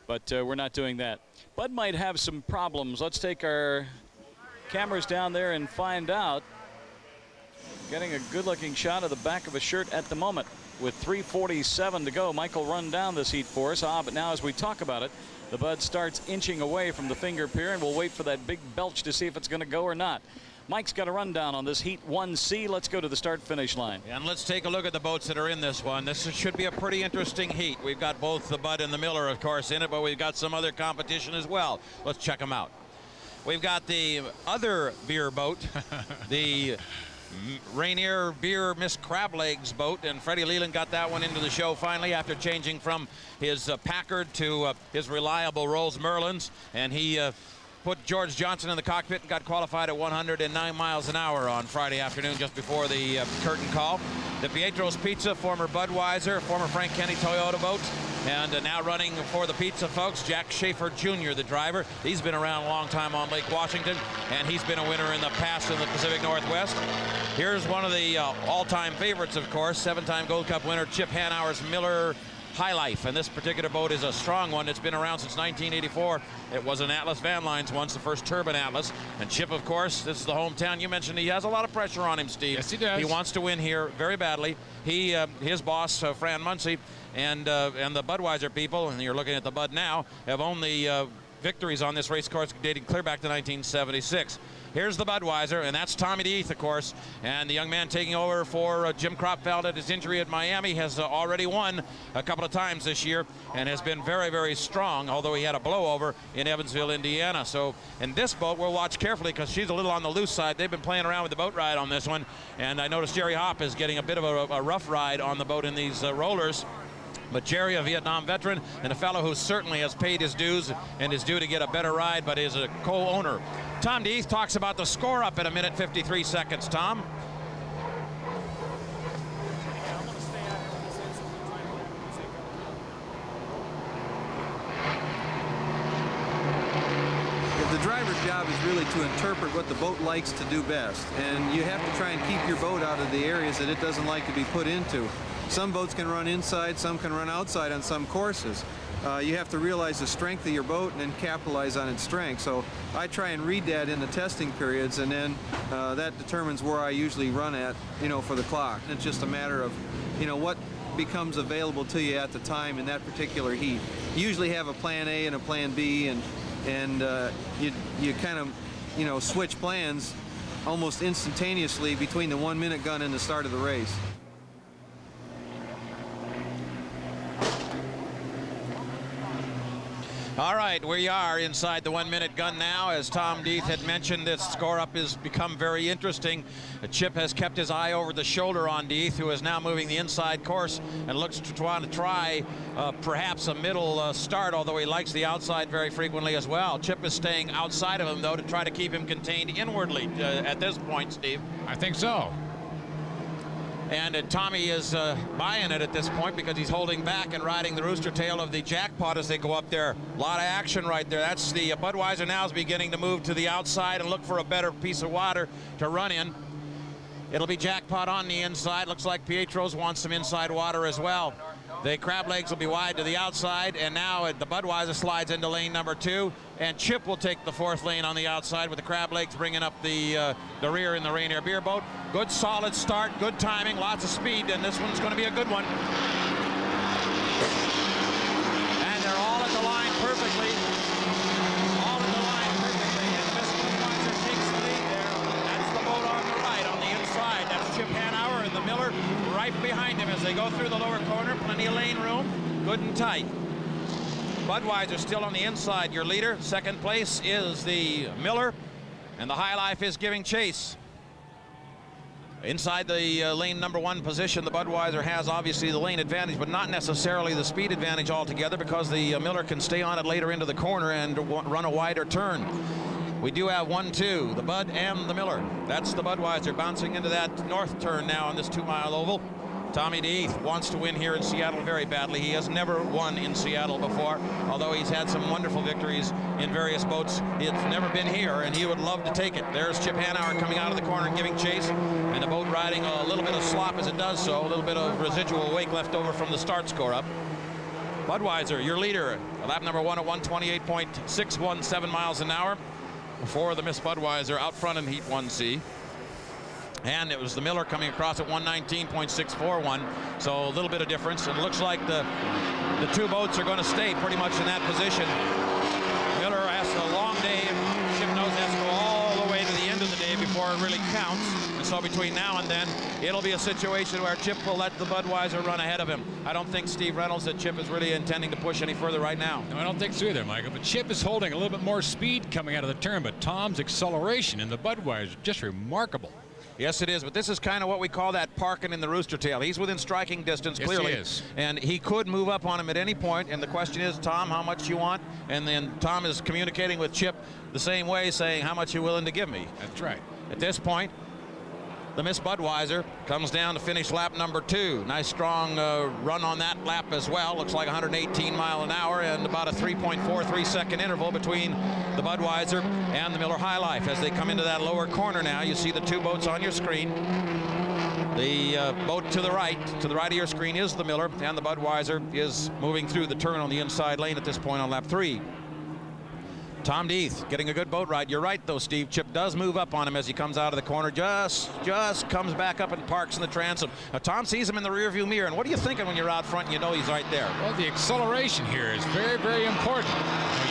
but we're not doing that. Bud might have some problems. Let's take our cameras down there and find out. Getting a good-looking shot of the back of a shirt at the moment. With 3:47 to go, Mike will run down this heat for us. But now as we talk about it, the Bud starts inching away from the finger pier, and we'll wait for that big belch to see if it's going to go or not. Mike's got a rundown on this Heat 1C. Let's go to the start-finish line. And let's take a look at the boats that are in this one. This should be a pretty interesting heat. We've got both the Bud and the Miller, of course, in it, but we've got some other competition as well. Let's check them out. We've got the other beer boat, the Rainier Beer Miss Crablegs boat, and Freddie Leland got that one into the show finally after changing from his Packard to his reliable Rolls Merlins, and he put George Johnson in the cockpit and got qualified at 109 miles an hour on Friday afternoon just before the curtain call. The Pietro's Pizza, former Budweiser, former Frank Kenny Toyota boat, and now running for the pizza folks, Jack Schaefer Jr., the driver. He's been around a long time on Lake Washington, and he's been a winner in the past in the Pacific Northwest. Here's one of the all-time favorites, of course, 7-time Gold Cup winner Chip Hanauer's Miller High Life, and this particular boat is a strong one. It's been around since 1984. It was an Atlas Van Lines once, the first turbine Atlas. And Chip, of course, this is the hometown. You mentioned he has a lot of pressure on him, Steve. Yes, he does. He wants to win here very badly. He, his boss, Fran Muncy, and the Budweiser people, and you're looking at the Bud now, have only victories on this race course dating clear back to 1976. Here's the Budweiser, and that's Tommy Deeth, of course. And the young man taking over for Jim Kropfeld at his injury at Miami has already won a couple of times this year and has been very, very strong, although he had a blowover in Evansville, Indiana. So in this boat, we'll watch carefully because she's a little on the loose side. They've been playing around with the boat ride on this one, and I noticed Jerry Hopp is getting a bit of a rough ride on the boat in these rollers. But Jerry, a Vietnam veteran, and a fellow who certainly has paid his dues and is due to get a better ride, but is a co-owner. Tom Deeth talks about the score up at 1:53 seconds. Tom? The driver's job is really to interpret what the boat likes to do best, and you have to try and keep your boat out of the areas that it doesn't like to be put into. Some boats can run inside, some can run outside on some courses. You have to realize the strength of your boat and then capitalize on its strength. So I try and read that in the testing periods, and then that determines where I usually run at, for the clock. It's just a matter of, what becomes available to you at the time in that particular heat. You usually have a plan A and a plan B, and you kind of, switch plans almost instantaneously between the 1-minute gun and the start of the race. All right, we are inside the 1-minute gun now. As Tom Deeth had mentioned, this score-up has become very interesting. Chip has kept his eye over the shoulder on Deeth, who is now moving the inside course and looks to want to try perhaps a middle start, although he likes the outside very frequently as well. Chip is staying outside of him, though, to try to keep him contained inwardly at this point, Steve. I think so. And Tommy is buying it at this point because he's holding back and riding the rooster tail of the Jackpot as they go up there. A lot of action right there. That's the Budweiser now is beginning to move to the outside and look for a better piece of water to run in. It'll be Jackpot on the inside. Looks like Pietro's wants some inside water as well. The Crab Legs will be wide to the outside, and now the Budweiser slides into lane number 2, and Chip will take the 4th lane on the outside with the Crab Legs bringing up the rear in the Rainier Beer boat. Good solid start, good timing, lots of speed, and this one's going to be a good one. And they're all at the line perfectly. All at the line perfectly, and Miss Budweiser takes the lead there. That's the boat on the right, on the inside. That's Chip Hanauer and the Miller right behind him as they go through the lower corner. Plenty of lane room, good and tight. Budweiser still on the inside, your leader. Second place is the Miller, and the High Life is giving chase. Inside the lane number 1 position, the Budweiser has obviously the lane advantage, but not necessarily the speed advantage altogether, because the Miller can stay on it later into the corner and run a wider turn. We do have 1-2, the Bud and the Miller. That's the Budweiser bouncing into that north turn now on this 2-mile oval. Tommy Deeth wants to win here in Seattle very badly. He has never won in Seattle before, although he's had some wonderful victories in various boats. It's never been here, and he would love to take it. There's Chip Hanauer coming out of the corner and giving chase, and the boat riding a little bit of slop as it does so, a little bit of residual wake left over from the start score-up. Budweiser, your leader, lap number 1 at 128.617 miles an hour for the Miss Budweiser out front in Heat 1C. And it was the Miller coming across at 119.641, so a little bit of difference. And it looks like the two boats are going to stay pretty much in that position. Miller has a long day, and Chip knows has to go all the way to the end of the day before it really counts. And so between now and then, it'll be a situation where Chip will let the Budweiser run ahead of him. I don't think Steve Reynolds that Chip is really intending to push any further right now. No, I don't think so either, Michael. But Chip is holding a little bit more speed coming out of the turn, but Tom's acceleration in the Budweiser, just remarkable. Yes, it is, but this is kind of what we call that parking in the rooster tail. He's within striking distance, clearly. Yes, he is. And he could move up on him at any point, and the question is, Tom, how much you want? And then Tom is communicating with Chip the same way, saying, how much you willing to give me? That's right. At this point, the Miss Budweiser comes down to finish lap number 2. Nice strong run on that lap as well. Looks like 118 mile an hour and about a 3.43 second interval between the Budweiser and the Miller High Life. As they come into that lower corner now, you see the two boats on your screen. The boat to the right of your screen is the Miller, and the Budweiser is moving through the turn on the inside lane at this point on lap 3. Tom Deeth getting a good boat ride. You're right, though, Steve. Chip does move up on him as he comes out of the corner. Just comes back up and parks in the transom. Now, Tom sees him in the rearview mirror. And what are you thinking when you're out front and you know he's right there? Well, the acceleration here is very, very important.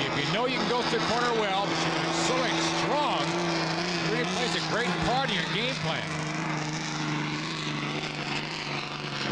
If you know you can go through the corner well, but you're accelerating strong, it really plays a great part in your game plan.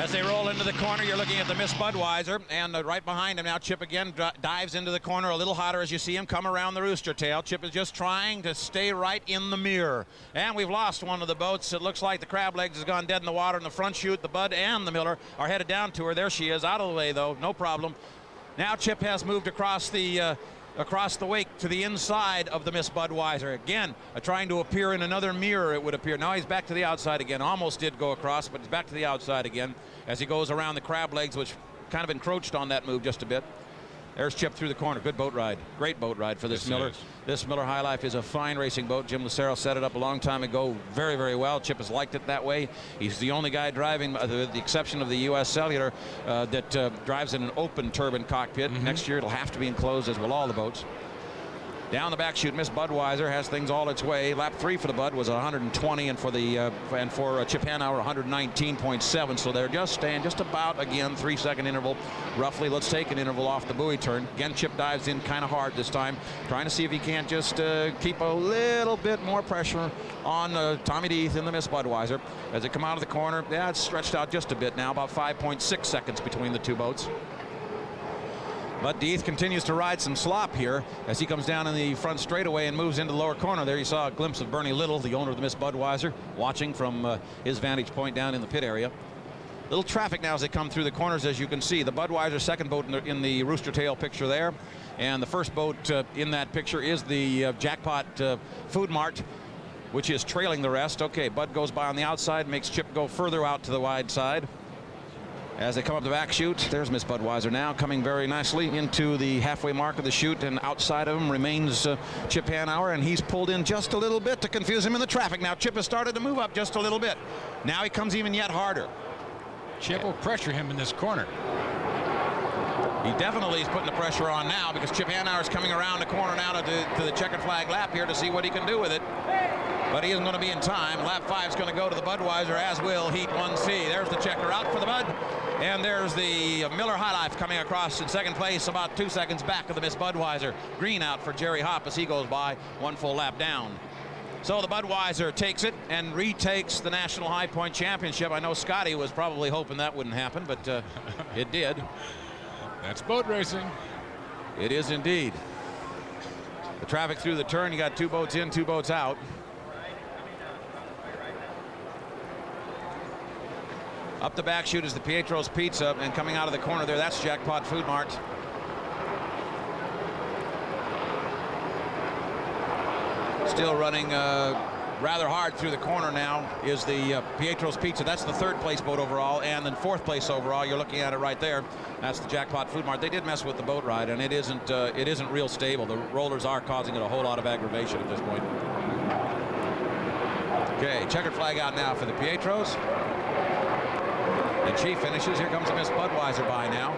As they roll into the corner, you're looking at the Miss Budweiser, and right behind him now, Chip again dives into the corner a little hotter as you see him come around the rooster tail. Chip is just trying to stay right in the mirror. And we've lost one of the boats. It looks like the Crab Legs has gone dead in the water in the front chute. The Bud and the Miller are headed down to her. There she is, out of the way, though, no problem. Now Chip has moved across the wake to the inside of the Miss Budweiser. Again, trying to appear in another mirror, it would appear. Now he's back to the outside again. Almost did go across, but he's back to the outside again as he goes around the Crab Legs, which kind of encroached on that move just a bit. There's Chip through the corner. Good boat ride. Great boat ride for this Miller. This Miller High Life is a fine racing boat. Jim Lucero set it up a long time ago very, very well. Chip has liked it that way. He's the only guy driving, with the exception of the U.S. Cellular, that drives in an open turbine cockpit. Next year it'll have to be enclosed, as will all the boats. Down the back chute, Miss Budweiser has things all its way. Lap 3 for the Bud was 120, and for Chip Hanauer 119.7. So they're just staying just about, again, 3-second interval, roughly. Let's take an interval off the buoy turn. Again, Chip dives in kind of hard this time, trying to see if he can't just keep a little bit more pressure on Tommy Deeth in the Miss Budweiser. As they come out of the corner, yeah, it's stretched out just a bit now, about 5.6 seconds between the two boats. But Deeth continues to ride some slop here as he comes down in the front straightaway and moves into the lower corner. There you saw a glimpse of Bernie Little, the owner of the Miss Budweiser, watching from his vantage point down in the pit area. Little traffic now as they come through the corners, as you can see. The Budweiser second boat in the rooster tail picture there. And the first boat in that picture is the Jackpot Food Mart, which is trailing the rest. Okay, Bud goes by on the outside, makes Chip go further out to the wide side. As they come up the back chute, there's Miss Budweiser now coming very nicely into the halfway mark of the chute, and outside of him remains Chip Hanauer, and he's pulled in just a little bit to confuse him in the traffic. Now Chip has started to move up just a little bit. Now he comes even yet harder. Chip will pressure him in this corner. He definitely is putting the pressure on now, because Chip Hanauer is coming around the corner now to the checkered flag lap here to see what he can do with it. But he isn't going to be in time. Lap 5 is going to go to the Budweiser, as will Heat 1C. There's the checker out for the Bud. And there's the Miller High Life coming across in second place, about 2 seconds back of the Miss Budweiser. Green out for Jerry Hopp as he goes by, 1 full lap down. So the Budweiser takes it and retakes the National High Point Championship. I know Scotty was probably hoping that wouldn't happen, but it did. That's boat racing. It is indeed. The traffic through the turn, you got 2 boats in, 2 boats out. Up the back chute is the Pietro's Pizza, and coming out of the corner there, that's Jackpot Food Mart. Still running rather hard through the corner now is the Pietro's Pizza. That's the 3rd place boat overall, and then 4th place overall. You're looking at it right there. That's the Jackpot Food Mart. They did mess with the boat ride, and it isn't real stable. The rollers are causing it a whole lot of aggravation at this point. Okay, checkered flag out now for the Pietros. And she finishes. Here comes the Miss Budweiser by now.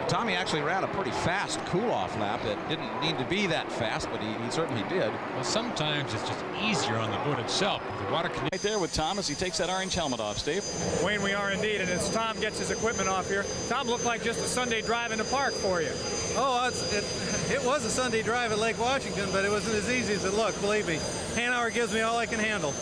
Tommy actually ran a pretty fast cool-off lap. It didn't need to be that fast, but he certainly did. Well, sometimes it's just easier on the boat itself. The water can. Right there with Tom as he takes that orange helmet off, Steve. Wayne, we are indeed, and as Tom gets his equipment off here, Tom looked like just a Sunday drive in the park for you. Oh, it was a Sunday drive at Lake Washington, but it wasn't as easy as it looked, believe me. Hanauer gives me all I can handle.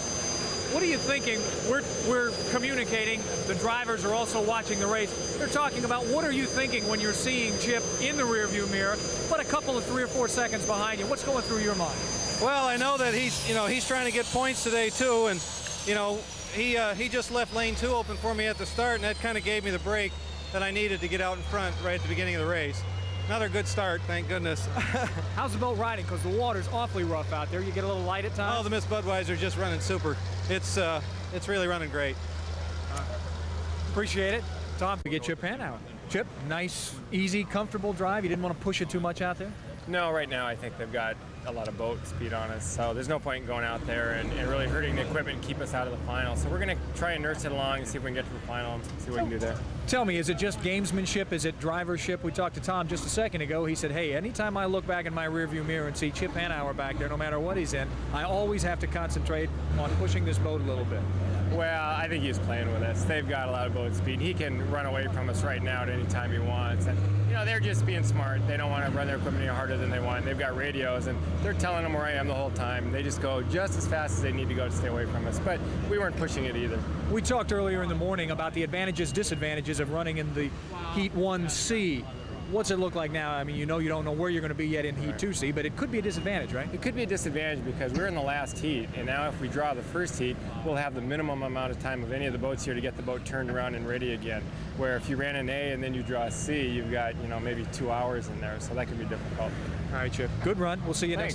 What are you thinking? We're communicating. The drivers are also watching the race. They're talking about what are you thinking when you're seeing Chip in the rearview mirror, but a couple of 3 or 4 seconds behind you. What's going through your mind? Well, I know that he's trying to get points today too, and he just left lane 2 open for me at the start, and that kind of gave me the break that I needed to get out in front right at the beginning of the race. Another good start, thank goodness. How's the boat riding? Because the water's awfully rough out there. You get a little light at times. Oh, the Miss Budweiser just running super. It's really running great. Appreciate it. Tom, we get Chip Hanauer. Chip, nice, easy, comfortable drive. You didn't want to push it too much out there? No, right now I think they've got a lot of boat speed on us, so there's no point in going out there and really hurting the equipment and keep us out of the final. So we're going to try and nurse it along and see if we can get to the final and see what we can do there. Tell me, is it just gamesmanship? Is it drivership? We talked to Tom just a second ago. He said, hey, anytime I look back in my rearview mirror and see Chip Hanauer back there, no matter what he's in, I always have to concentrate on pushing this boat a little bit. Well, I think he's playing with us. They've got a lot of boat speed. He can run away from us right now at any time he wants. And, they're just being smart. They don't want to run their equipment any harder than they want. They've got radios, and they're telling them where I am the whole time. They just go just as fast as they need to go to stay away from us. But we weren't pushing it either. We talked earlier in the morning about the advantages, disadvantages of running in the Heat 1C. What's it look like now? I mean, you don't know where you're going to be yet in Heat 2C, but it could be a disadvantage, right? It could be a disadvantage because we're in the last heat, and now if we draw the first heat, we'll have the minimum amount of time of any of the boats here to get the boat turned around and ready again. Where if you ran an A and then you draw a C, you've got, maybe 2 hours in there, so that could be difficult. All right, Chip. Good run. We'll see you Thanks. next heat.